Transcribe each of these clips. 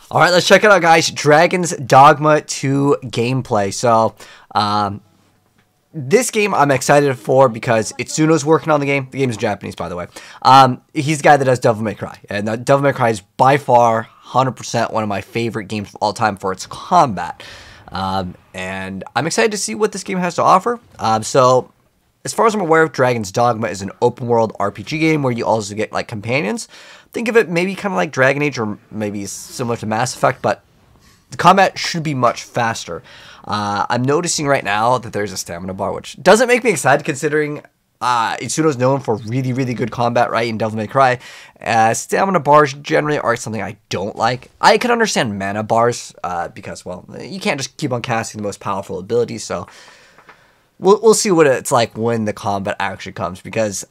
All right, let's check it out, guys. Dragon's Dogma 2 gameplay. So, this game I'm excited for because Itsuno's working on the game. The game is Japanese, by the way. He's the guy that does Devil May Cry. And Devil May Cry is by far 100% one of my favorite games of all time for its combat. And I'm excited to see what this game has to offer. So, as far as I'm aware, Dragon's Dogma is an open world RPG game where you also get like companions. Think of it maybe kind of like Dragon Age or maybe similar to Mass Effect, but the combat should be much faster. I'm noticing right now that there's a stamina bar, which doesn't make me excited considering Itsuno's known for really, really good combat, right, in Devil May Cry. Stamina bars generally are something I don't like. I can understand mana bars because, well, you can't just keep on casting the most powerful abilities, so we'll see what it's like when the combat actually comes, because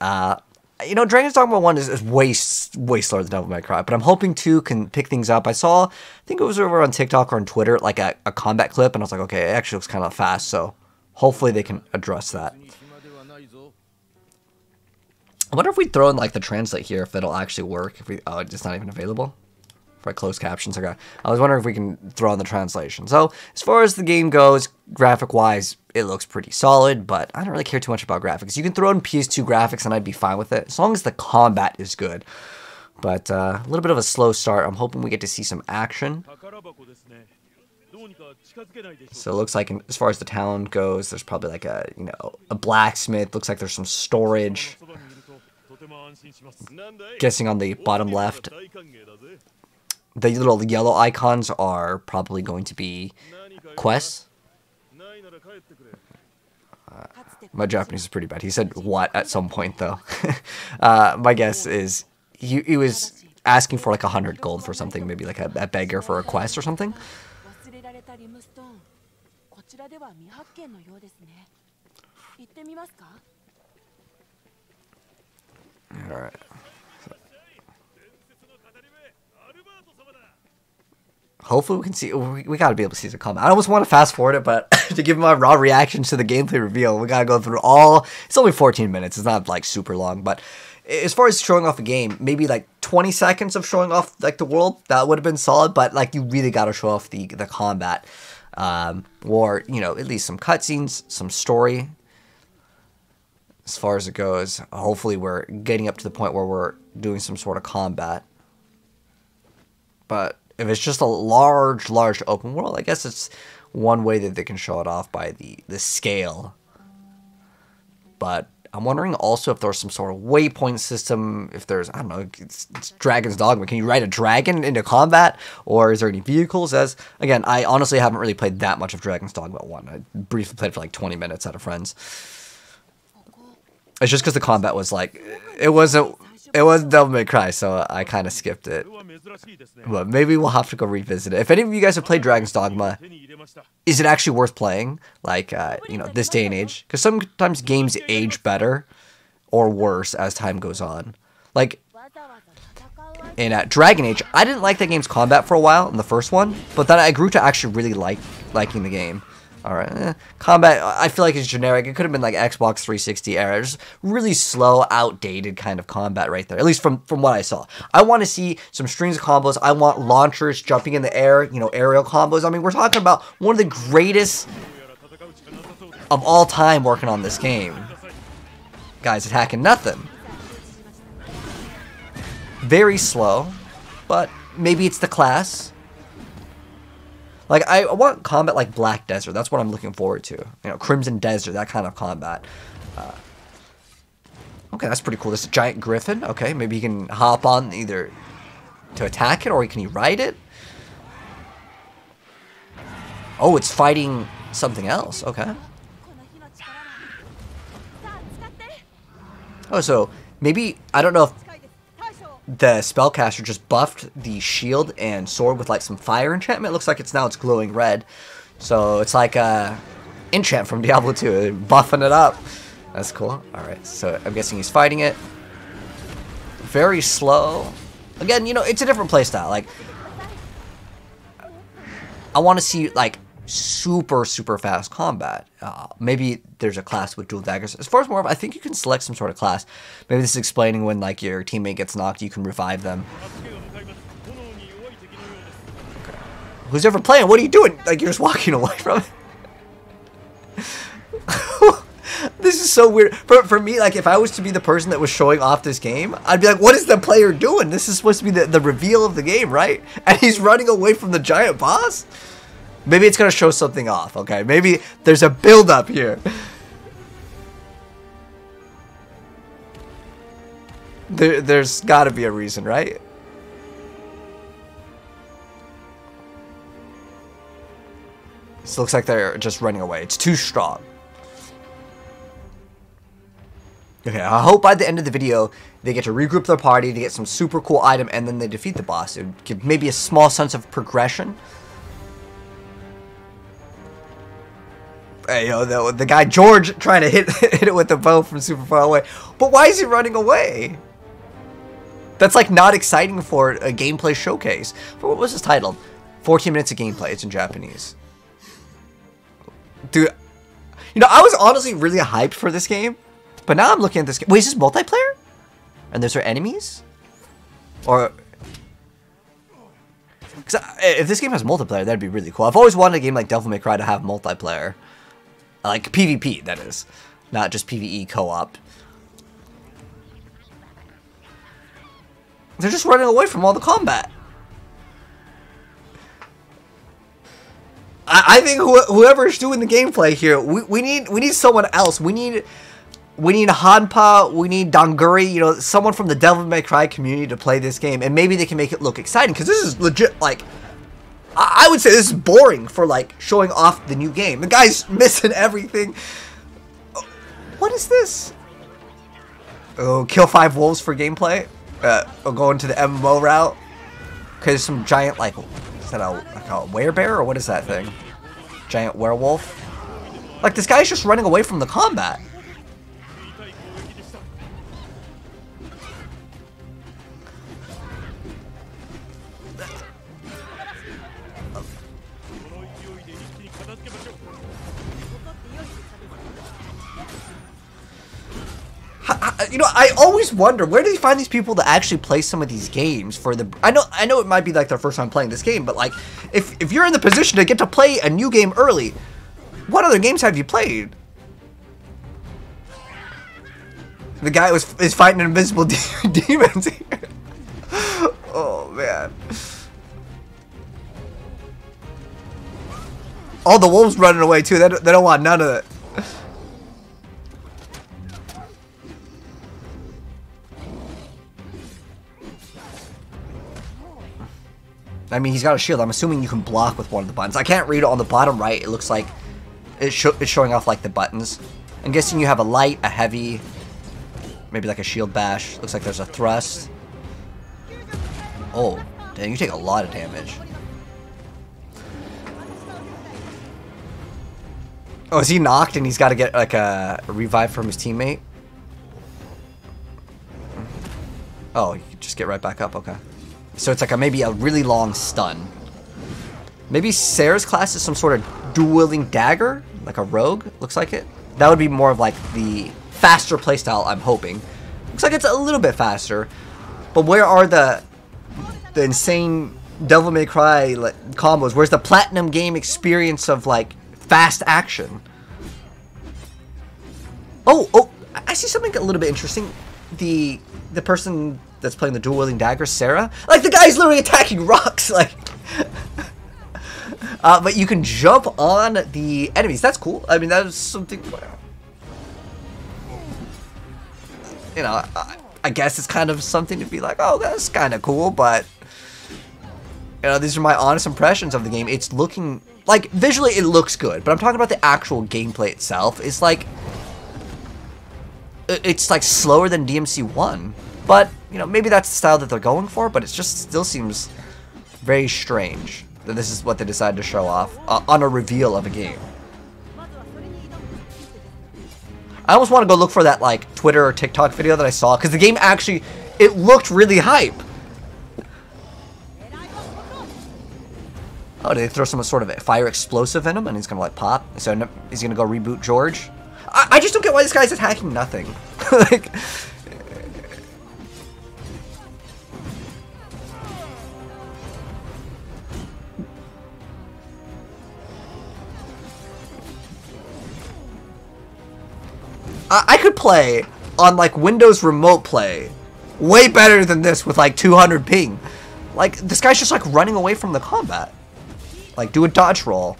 you know, Dragon's Dogma 1 is way slower than Devil May Cry, but I'm hoping 2 can pick things up. I saw, I think it was over on TikTok or on Twitter, like a combat clip, and I was like, okay, it actually looks kind of fast, so hopefully they can address that. I wonder if we throw in like the translate here, if it'll actually work. If we, oh, it's not even available for closed captions. Okay, I was wondering if we can throw in the translation. So as far as the game goes, graphic-wise, it looks pretty solid, but I don't really care too much about graphics. You can throw in PS2 graphics and I'd be fine with it, as long as the combat is good. But a little bit of a slow start. I'm hoping we get to see some action. So it looks like, as far as the town goes, there's probably like a, you know, a blacksmith. Looks like there's some storage. Guessing on the bottom left, the little yellow icons are probably going to be quests. My Japanese is pretty bad. He said what at some point, though. My guess is he was asking for like 100 gold for something, maybe like a beggar for a quest or something. Alright. Hopefully we can see, we gotta be able to see the combat. I almost want to fast forward it, but to give my raw reactions to the gameplay reveal, we gotta go through all, it's only 14 minutes, it's not like super long, but as far as showing off a game, maybe like 20 seconds of showing off like the world, that would have been solid, but like you really gotta show off the combat, or, you know, at least some cutscenes, some story. As far as it goes, hopefully we're getting up to the point where we're doing some sort of combat. But if it's just a large open world, I guess it's one way that they can show it off by the scale. But I'm wondering also if there's some sort of waypoint system, if there's, I don't know, it's Dragon's Dogma. Can you ride a dragon into combat? Or is there any vehicles? As, again, I honestly haven't really played that much of Dragon's Dogma 1. I briefly played for like 20 minutes at a friend's. It's just because the combat was like, it wasn't Devil May Cry, so I kind of skipped it. But maybe we'll have to go revisit it. If any of you guys have played Dragon's Dogma, is it actually worth playing? Like, you know, this day and age? Because sometimes games age better or worse as time goes on. Like, in Dragon Age, I didn't like that game's combat for a while in the first one, but then I grew to actually really liking the game. Alright, combat, I feel like it's generic. It could have been like Xbox 360 era. Just really slow, outdated kind of combat right there. At least from what I saw. I want to see some strings of combos. I want launchers jumping in the air, you know, aerial combos. I mean, we're talking about one of the greatest of all time working on this game. Guys attacking nothing. Very slow, but maybe it's the class. Like, I want combat like Black Desert. That's what I'm looking forward to. You know, Crimson Desert, that kind of combat. Okay, that's pretty cool. This is a giant griffin. Okay, maybe he can hop on either to attack it, or can he ride it? Oh, it's fighting something else. Okay. Oh, so maybe, I don't know if the spellcaster just buffed the shield and sword with like some fire enchantment. It looks like it's glowing red. So it's like enchant from Diablo 2, buffing it up. That's cool. Alright, so I'm guessing he's fighting it. Very slow. Again, you know, it's a different playstyle. Like, I want to see like super fast combat. Maybe there's a class with dual daggers. As far as more of, I think you can select some sort of class. Maybe this is explaining when like your teammate gets knocked, you can revive them. Okay. Who's ever playing? What are you doing? Like, you're just walking away from it. This is so weird. For me, like, if I was to be the person that was showing off this game, I'd be like, what is the player doing? This is supposed to be the reveal of the game, right? And he's running away from the giant boss? Maybe it's going to show something off, okay? Maybe there's a build-up here. There's got to be a reason, right? This looks like they're just running away. It's too strong. Okay, I hope by the end of the video, they get to regroup their party, to get some super cool item, and then they defeat the boss. It would give maybe a small sense of progression. Hey, yo, the guy George trying to hit it with the bow from super far away. But why is he running away? That's like not exciting for a gameplay showcase. But what was this titled? 14 minutes of gameplay. It's in Japanese. Dude, you know, I was honestly really hyped for this game. But now I'm looking at this game. Wait, is this multiplayer? And those are enemies? Or... Because if this game has multiplayer, that'd be really cool. I've always wanted a game like Devil May Cry to have multiplayer. Like PvP, that is. Not just PvE co-op. They're just running away from all the combat. I think whoever's doing the gameplay here, we need someone else. We need Hanpa, we need Donguri, you know, someone from the Devil May Cry community to play this game, and maybe they can make it look exciting, because this is legit, like, I would say this is boring for, like, showing off the new game. The guy's missing everything. What is this? Oh, kill 5 wolves for gameplay? Or going to the MMO route? Okay, there's some giant, like, is that like a werebear, or what is that thing? Giant werewolf? Like, this guy's just running away from the combat. You know, I always wonder, where do they find these people to actually play some of these games for the... I know it might be like their first time playing this game, but like, if you're in the position to get to play a new game early, what other games have you played? The guy is fighting invisible demons here. Oh, man. All the wolves running away, too. They don't want none of it. I mean, he's got a shield. I'm assuming you can block with one of the buttons. I can't read it on the bottom right. It looks like it's showing off, like, the buttons. I'm guessing you have a light, a heavy, maybe like a shield bash. Looks like there's a thrust. Oh, dang, you take a lot of damage. Oh, is he knocked and he's got to get, like, a revive from his teammate? Oh, you can just get right back up. Okay. So it's like maybe a really long stun. Maybe Sarah's class is some sort of dual-wielding dagger? Like a rogue? Looks like it. That would be more of like the faster playstyle, I'm hoping. Looks like it's a little bit faster. But where are the insane Devil May Cry like, combos? Where's the platinum game experience of like fast action? Oh, I see something a little bit interesting. The person that's playing the dual-wielding dagger, Sarah, like the guy's literally attacking rocks, like. But you can jump on the enemies. That's cool. I mean, that is something. You know, I guess it's kind of something to be like, oh, that's kind of cool. But you know, these are my honest impressions of the game. It's looking like visually, it looks good. But I'm talking about the actual gameplay itself. It's like slower than DMC1. But, you know, maybe that's the style that they're going for, but it just still seems very strange that this is what they decided to show off on a reveal of a game. I almost want to go look for that, like, Twitter or TikTok video that I saw, because the game actually, it looked really hype. Oh, did they throw some sort of fire explosive in him, and he's going to, like, pop? So he's going to go reboot George? I just don't get why this guy's attacking nothing. Like... I could play on like Windows Remote Play way better than this with like 200 ping. Like, this guy's just like running away from the combat. Like, do a dodge roll.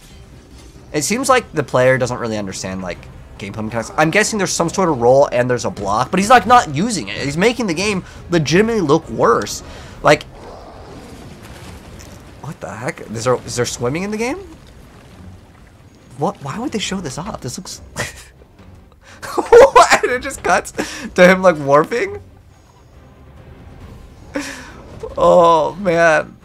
It seems like the player doesn't really understand like gameplay mechanics. I'm guessing there's some sort of roll and there's a block, but he's like not using it. He's making the game legitimately look worse. Like, what the heck? Is there swimming in the game? What? Why would they show this off? This looks... What? It just cuts to him like warping? Oh, man.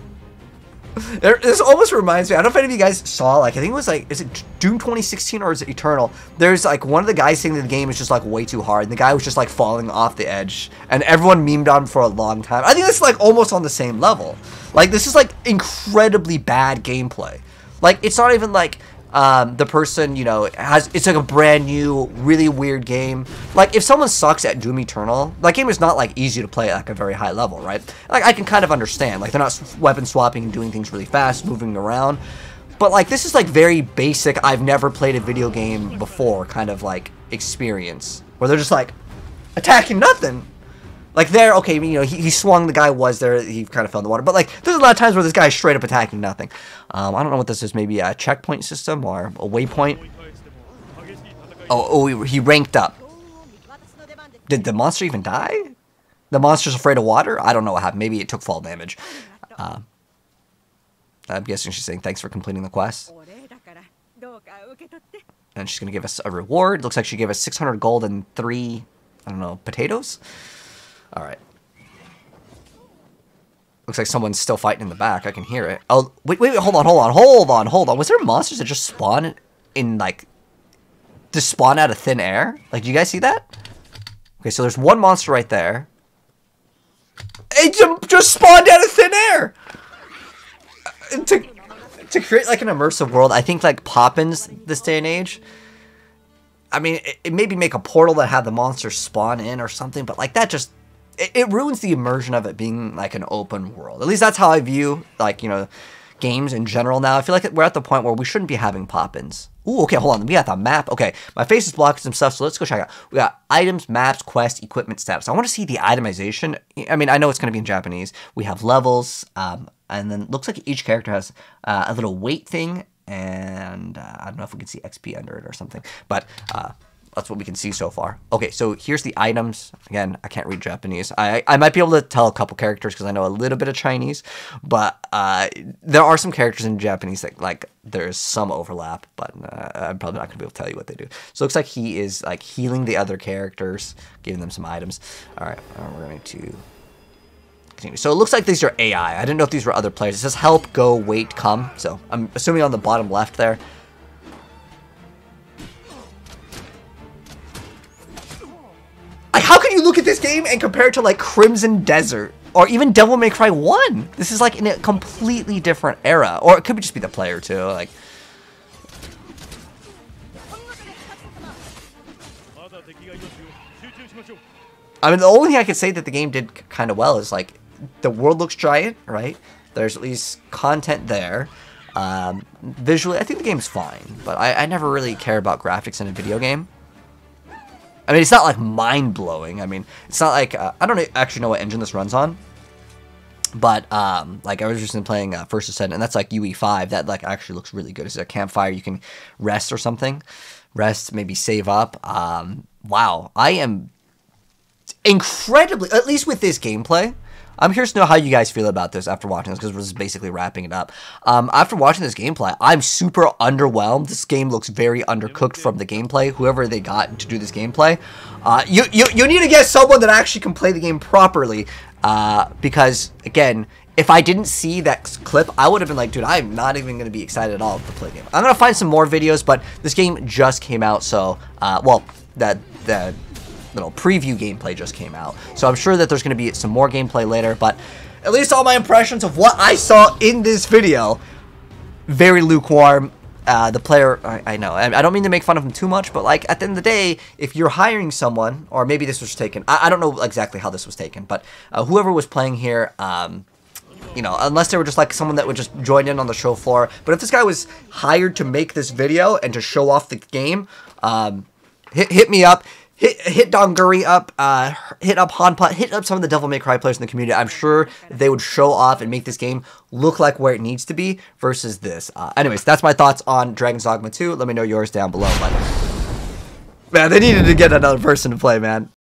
This almost reminds me, I don't know if any of you guys saw, like, I think it was like, is it Doom 2016 or is it Eternal? There's like one of the guys saying that the game is just like way too hard, and the guy was just like falling off the edge, and everyone memed on him for a long time. I think it's like almost on the same level. Like, this is like incredibly bad gameplay. Like, it's not even like the person, you know, it's like a brand new, really weird game. Like, if someone sucks at Doom Eternal, that game is not like easy to play at like a very high level, right? Like, I can kind of understand, like, they're not weapon swapping and doing things really fast, moving around. But like, this is like very basic, I've never played a video game before kind of like experience, where they're just like attacking nothing. Like, there, okay, you know, he swung, the guy was there, he kind of fell in the water. But, like, there's a lot of times where this guy is straight up attacking nothing. I don't know what this is, maybe a checkpoint system or a waypoint. Oh, he ranked up. Did the monster even die? The monster's afraid of water? I don't know what happened. Maybe it took fall damage. I'm guessing she's saying thanks for completing the quest. And she's going to give us a reward. Looks like she gave us 600 gold and 3, I don't know, potatoes? Alright. Looks like someone's still fighting in the back. I can hear it. Oh, wait, hold on. Was there monsters that just spawn in, like, just spawn out of thin air? Like, do you guys see that? Okay, so there's one monster right there. It just spawned out of thin air! To create, like, an immersive world, I think, like, Poppins this day and age... I mean, it maybe make a portal that had the monsters spawn in or something, but, like, that just... It ruins the immersion of it being, like, an open world. At least that's how I view, like, you know, games in general now. I feel like we're at the point where we shouldn't be having pop-ins. Ooh, okay, hold on. We got the map. Okay, my face is blocking some stuff, so let's go check it out. We got items, maps, quest, equipment status. I want to see the itemization. I mean, I know it's going to be in Japanese. We have levels, and then looks like each character has a little weight thing, and I don't know if we can see XP under it or something, but... that's what we can see so far. Okay, so here's the items. Again, I can't read Japanese. I might be able to tell a couple characters because I know a little bit of Chinese, but there are some characters in Japanese that, like, there's some overlap, but I'm probably not going to be able to tell you what they do. So it looks like he is, like, healing the other characters, giving them some items. All right, we're going to continue. So it looks like these are AI. I didn't know if these were other players. It says help, go, wait, come. So I'm assuming on the bottom left there. How can you look at this game and compare it to, like, Crimson Desert or even Devil May Cry 1? This is, like, in a completely different era. Or it could just be the player, too. Like, I mean, the only thing I could say that the game did kind of well is, like, the world looks giant, right? There's at least content there. Visually, I think the game's fine. But I never really care about graphics in a video game. I mean, it's not, like, mind-blowing. I mean, it's not like... I don't actually know what engine this runs on. But, like, I was recently playing First Ascent, and that's, like, UE5. That, like, actually looks really good. It's a campfire. You can rest or something. Rest, maybe save up. Wow. I am incredibly... At least with this gameplay... I'm curious to know how you guys feel about this after watching this, because we're just basically wrapping it up. After watching this gameplay, I'm super underwhelmed. This game looks very undercooked from the gameplay. Whoever they got to do this gameplay, you need to get someone that actually can play the game properly, because, again, if I didn't see that clip, I would have been like, dude, I'm not even going to be excited at all to play the game. I'm going to find some more videos, but this game just came out, so, well, that little preview gameplay just came out. So I'm sure that there's going to be some more gameplay later, but at least all my impressions of what I saw in this video, very lukewarm. The player, I know, I don't mean to make fun of him too much, but, like, at the end of the day, if you're hiring someone, or maybe this was taken, I don't know exactly how this was taken, but whoever was playing here, you know, unless they were just, like, someone that would just join in on the show floor, but if this guy was hired to make this video and to show off the game, hit me up. hit Donguri up, hit up Hanpa, hit up some of the Devil May Cry players in the community. I'm sure they would show off and make this game look like where it needs to be versus this. Anyways, that's my thoughts on Dragon's Dogma 2. Let me know yours down below. But man, they needed to get another person to play, man.